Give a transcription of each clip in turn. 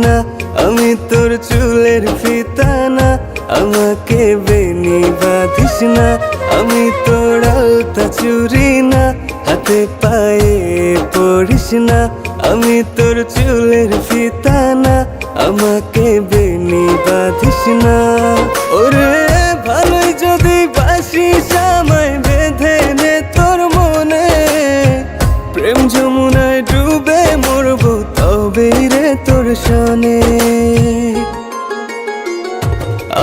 না, আমি তোর চুলের ফিতা না, আমাকে বেনি বাঁধিস না। আমি তোর আলতা চুরি না, হাতে পায়ে পড়িস না। আমি তোর চুলের ফিতা না, আমাকে বেনি বাঁধিস না। ওরে ভালোই যদি বাসিস আমায় বেঁধে নে তোর মনে, প্রেম যমুনায় ডুবে মরবো তবে রে তোর সনে।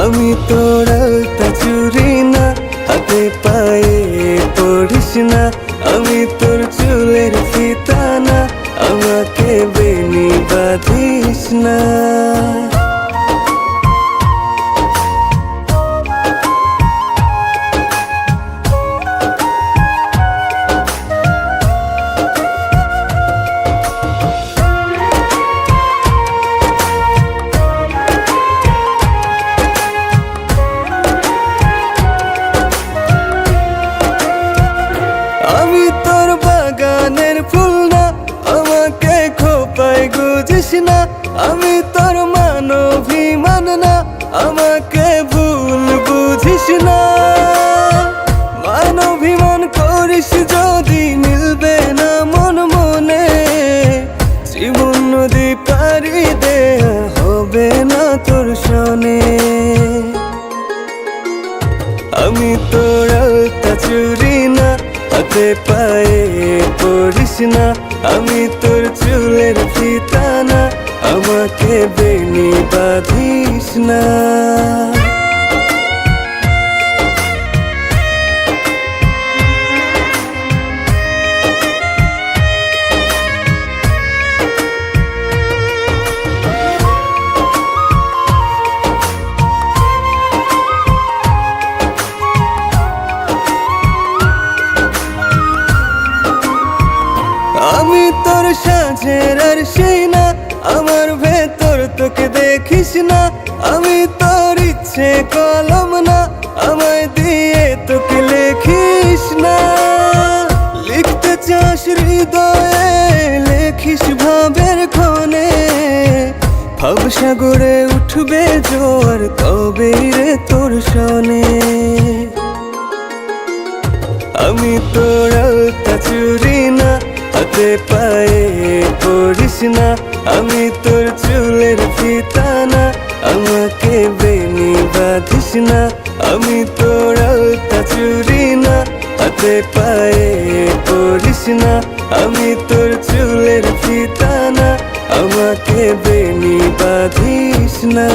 আমি তোর আলতা চুরি না, হাতে পায়ে পড়িস না। আমি তোর চুলের ফিতা না, আমাকে বেনি বাঁধিস না। আমি তোর বাগানের ফুল না, আমাকে খোপায় গুজিস না। আমি তোর মানভিমান না, আমাকে ভুল বুঝিস না। মানভিমান করিস যদি মিলবে না মন মনে, জীবন নদী পারি দেয়া হবে না তোর সনে। আমি তোর আলতা চুরি না, হাতে পায়ে পড়িস না। আমি তোর চুলের ফিতা না, আমাকে বেনি বাঁধিস না। আমি তোর সাজের আর সেই না, আমার ভেতর তোকে দেখিস না। আমি তোর ইচ্ছে কলম না, আমায় দিয়ে তোকে লেখিস না। লিখতে চাস হৃদয়ে, লেখিস ভাবের ক্ষণে। ভাবসাগরে উঠবে জোয়ার তবে রে তোর সনে। আমি তোর আলতা চুরি না, হাতে পায়ে পড়িস না। আমি তোর চুলের ফিতা না, আমাকে বেনি বাঁধিস না। আমি তোর আলতা চুরি না, হাতে পায়ে পড়িস না। আমি তোর চুলের ফিতা না, আমাকে বেনি বাঁধিস না।